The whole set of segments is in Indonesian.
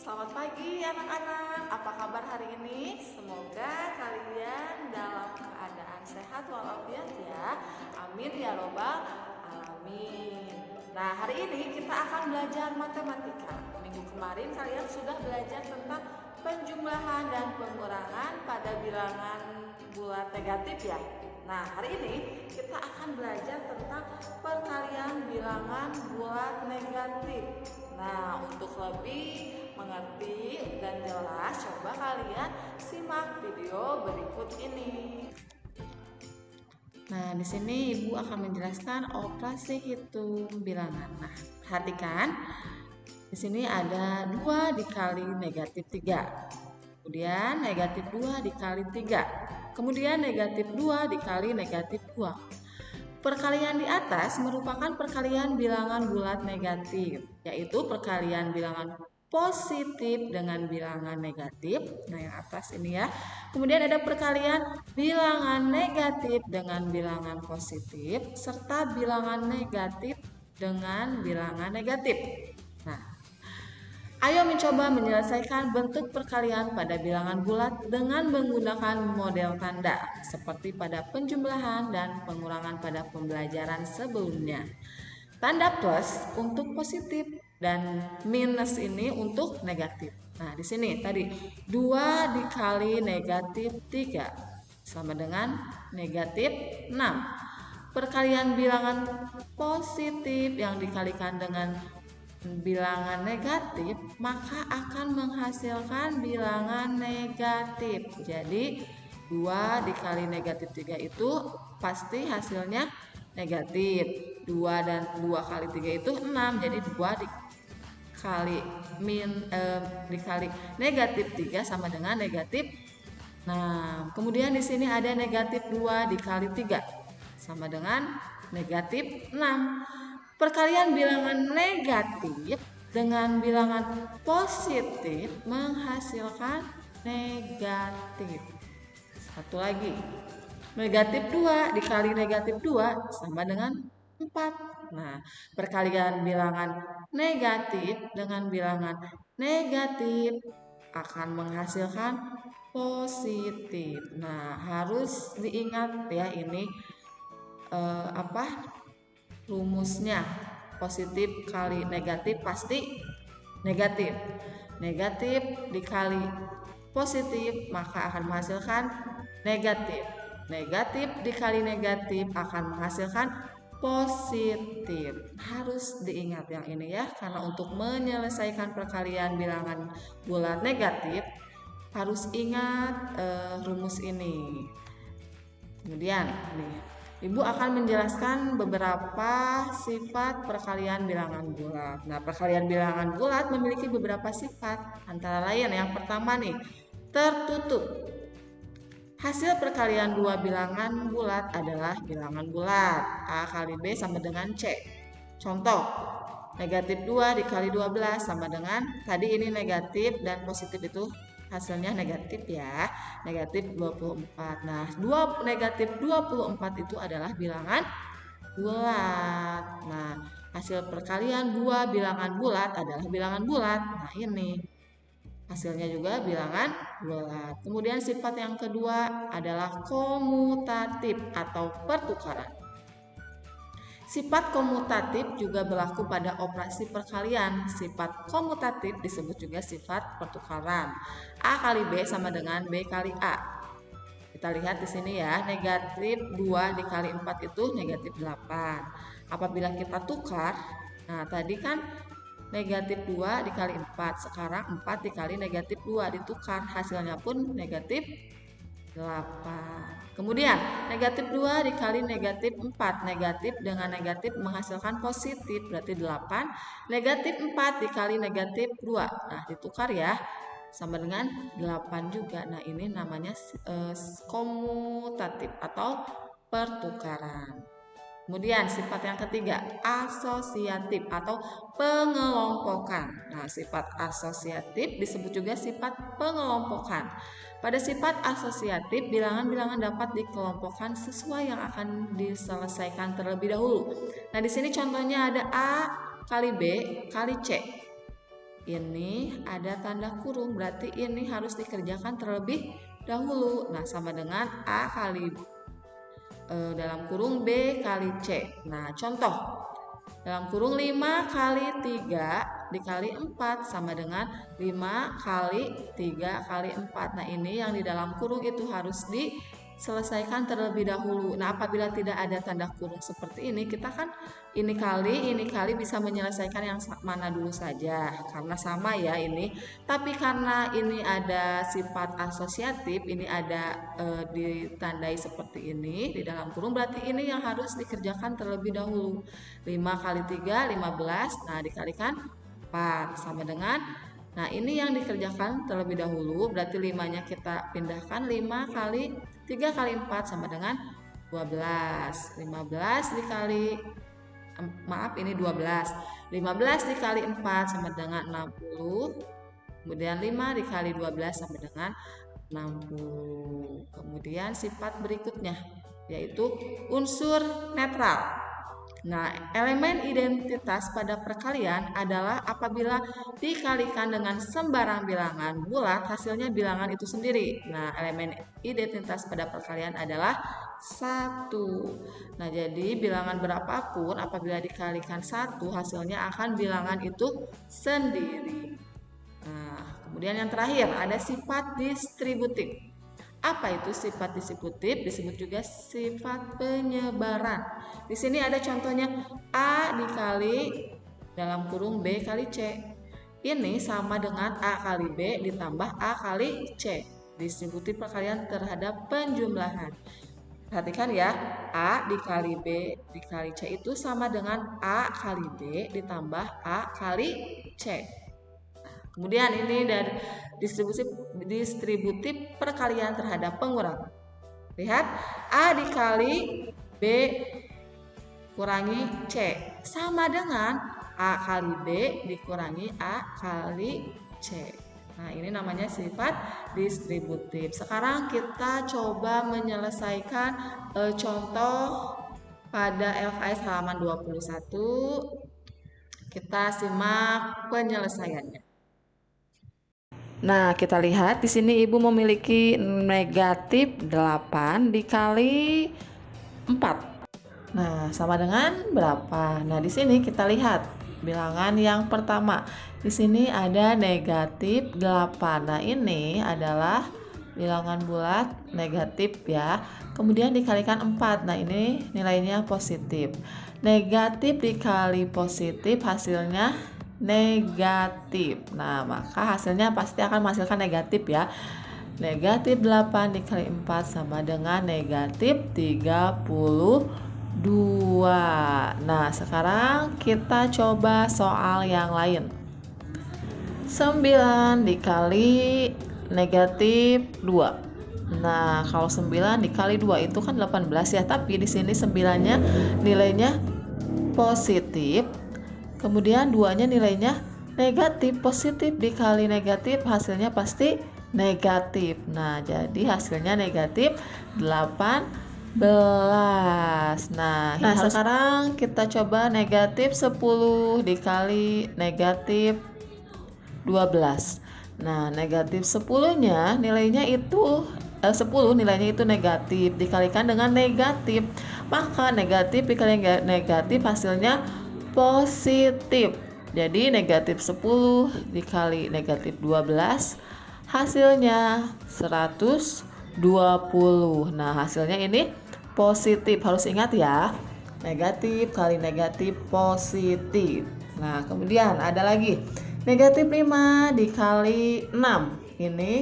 Selamat pagi anak-anak, apa kabar hari ini? Semoga kalian dalam keadaan sehat walafiat ya. Amin ya robbal alamin. Nah, hari ini kita akan belajar matematika. Minggu kemarin kalian sudah belajar tentang penjumlahan dan pengurangan pada bilangan bulat negatif ya. Nah, hari ini kita akan belajar tentang perkalian bilangan bulat negatif. Nah, untuk lebih mengerti dan jelas, coba kalian simak video berikut ini. Nah, di sini Ibu akan menjelaskan operasi hitung bilangan. Nah, perhatikan. Di sini ada 2 dikali negatif 3. Kemudian negatif 2 dikali 3. Kemudian negatif 2 dikali negatif 2. Perkalian di atas merupakan perkalian bilangan bulat negatif, yaitu perkalian bilangan positif dengan bilangan negatif. Nah, yang atas ini ya. Kemudian ada perkalian bilangan negatif dengan bilangan positif serta bilangan negatif dengan bilangan negatif. Nah, ayo mencoba menyelesaikan bentuk perkalian pada bilangan bulat dengan menggunakan model tanda seperti pada penjumlahan dan pengurangan pada pembelajaran sebelumnya. Tanda plus untuk positif dan minus ini untuk negatif. Nah, di sini tadi 2 dikali negatif 3 sama dengan negatif 6. Perkalian bilangan positif yang dikalikan dengan bilangan negatif maka akan menghasilkan bilangan negatif. Jadi 2 dikali negatif 3 itu pasti hasilnya negatif. 2 dan 2 kali 3 itu 6. Jadi 2 dikali negatif 3 sama dengan negatif 6. Kemudian di sini ada negatif 2 dikali 3 sama dengan negatif 6. Perkalian bilangan negatif dengan bilangan positif menghasilkan negatif. Satu lagi. Negatif 2 dikali negatif 2 sama dengan 4. Nah, perkalian bilangan negatif dengan bilangan negatif akan menghasilkan positif. Nah, harus diingat ya ini rumusnya. Positif kali negatif pasti negatif. Negatif dikali positif maka akan menghasilkan negatif. Negatif dikali negatif akan menghasilkan positif. Harus diingat yang ini ya, karena untuk menyelesaikan perkalian bilangan bulat negatif harus ingat rumus ini. Kemudian nih, Ibu akan menjelaskan beberapa sifat perkalian bilangan bulat. Nah, perkalian bilangan bulat memiliki beberapa sifat. Antara lain yang pertama nih, tertutup. Hasil perkalian dua bilangan bulat adalah bilangan bulat. A kali B sama dengan C. Contoh, negatif 2 dikali 12 sama dengan, tadi ini negatif dan positif itu hasilnya negatif ya, negatif 24. Nah, negatif 24 itu adalah bilangan bulat. Nah, hasil perkalian dua bilangan bulat adalah bilangan bulat. Nah, ini hasilnya juga bilangan bulat. Kemudian sifat yang kedua adalah komutatif atau pertukaran. Sifat komutatif juga berlaku pada operasi perkalian. Sifat komutatif disebut juga sifat pertukaran. A kali B sama dengan B kali A. Kita lihat di sini ya, negatif 2 dikali 4 itu negatif 8. Apabila kita tukar, nah tadi kan negatif 2 dikali 4, sekarang 4 dikali negatif 2 ditukar, hasilnya pun negatif 8. Kemudian negatif 2 dikali negatif 4, negatif dengan negatif menghasilkan positif, berarti 8. Negatif 4 dikali negatif 2, nah ditukar ya, sama dengan 8 juga. Nah, ini namanya komutatif atau pertukaran. Kemudian sifat yang ketiga, asosiatif atau pengelompokan. Nah, sifat asosiatif disebut juga sifat pengelompokan. Pada sifat asosiatif, bilangan-bilangan dapat dikelompokkan sesuai yang akan diselesaikan terlebih dahulu. Nah, di sini contohnya ada A kali B kali C. ini ada tanda kurung, berarti ini harus dikerjakan terlebih dahulu. Nah, sama dengan A kali dalam kurung B kali C. Nah, contoh, dalam kurung 5 kali 3 dikali 4 sama dengan 5 kali 3 kali 4. Nah, ini yang di dalam kurung itu harus diselesaikan terlebih dahulu. Nah, apabila tidak ada tanda kurung seperti ini, kita kan ini kali bisa menyelesaikan yang mana dulu saja karena sama ya ini. Tapi karena ini ada sifat asosiatif, ini ada ditandai seperti ini di dalam kurung, berarti ini yang harus dikerjakan terlebih dahulu. 5 kali 3 15. Nah, dikalikan 4 sama dengan, nah ini yang dikerjakan terlebih dahulu, berarti 5-nya kita pindahkan. 5 kali 3 kali 4 sama dengan 12. 15 dikali maaf ini 12. 15 dikali 4 sama dengan 60. Kemudian 5 dikali 12 sama dengan 60. Kemudian sifat berikutnya yaitu unsur netral. Nah, elemen identitas pada perkalian adalah apabila dikalikan dengan sembarang bilangan bulat, hasilnya bilangan itu sendiri. Nah, elemen identitas pada perkalian adalah 1. Nah, jadi bilangan berapapun apabila dikalikan 1, hasilnya akan bilangan itu sendiri. Nah, kemudian yang terakhir ada sifat distributif. Apa itu sifat distributif? Disebut juga sifat penyebaran. Di sini ada contohnya A dikali dalam kurung B kali C. Ini sama dengan A kali B ditambah A kali C. Distributif perkalian terhadap penjumlahan. Perhatikan ya, A dikali B dikali C itu sama dengan A kali B ditambah A kali C. Kemudian ini dari distributif perkalian terhadap pengurangan. Lihat, A dikali B kurangi C sama dengan A kali B dikurangi A kali C. Nah, ini namanya sifat distributif. Sekarang kita coba menyelesaikan contoh pada LKS halaman 21. Kita simak penyelesaiannya. Nah, kita lihat di sini Ibu memiliki negatif 8 dikali 4. Nah, sama dengan berapa? Nah, di sini kita lihat bilangan yang pertama. Di sini ada negatif 8. Nah, ini adalah bilangan bulat negatif ya. Kemudian dikalikan 4. Nah, ini nilainya positif. Negatif dikali positif hasilnya negatif. Nah, maka hasilnya pasti akan menghasilkan negatif ya. Negatif 8 dikali 4 sama dengan negatif 32. Nah, sekarang kita coba soal yang lain. 9 dikali negatif 2. Nah, kalau 9 dikali 2 itu kan 18 ya, tapi di sini 9-nya nilainya positif. Kemudian 2-nya nilainya negatif. Positif dikali negatif hasilnya pasti negatif. Nah, jadi hasilnya negatif 18. Nah, sekarang kita coba negatif 10 dikali negatif 12. Nah, negatif 10-nya nilainya itu 10 nilainya itu negatif dikalikan dengan negatif. Maka negatif dikali negatif hasilnya positif. Jadi negatif 10 dikali negatif 12 hasilnya 120. Nah, hasilnya ini positif. Harus ingat ya, negatif kali negatif positif. Nah, kemudian ada lagi negatif 5 dikali 6. Ini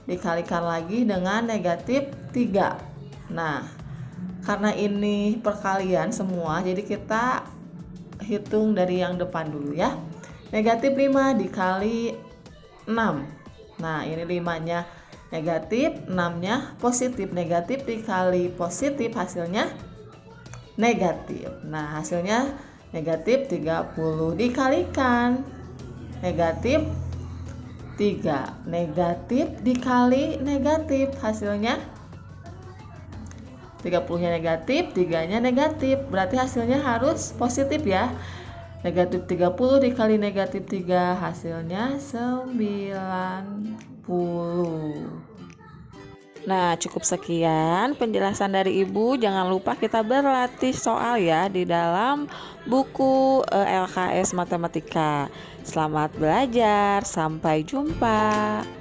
dikalikan lagi dengan negatif 3. Nah, karena ini perkalian semua, jadi kita hitung dari yang depan dulu ya. Negatif 5 dikali 6. Nah, ini 5-nya negatif, 6-nya positif. Negatif dikali positif hasilnya negatif. Nah, hasilnya negatif 30 dikalikan negatif 3. Negatif dikali negatif hasilnya 30-nya negatif, 3-nya negatif. Berarti hasilnya harus positif ya. Negatif 30 dikali negatif 3 hasilnya 90. Nah, cukup sekian penjelasan dari Ibu. Jangan lupa kita berlatih soal ya di dalam buku LKS Matematika. Selamat belajar, sampai jumpa.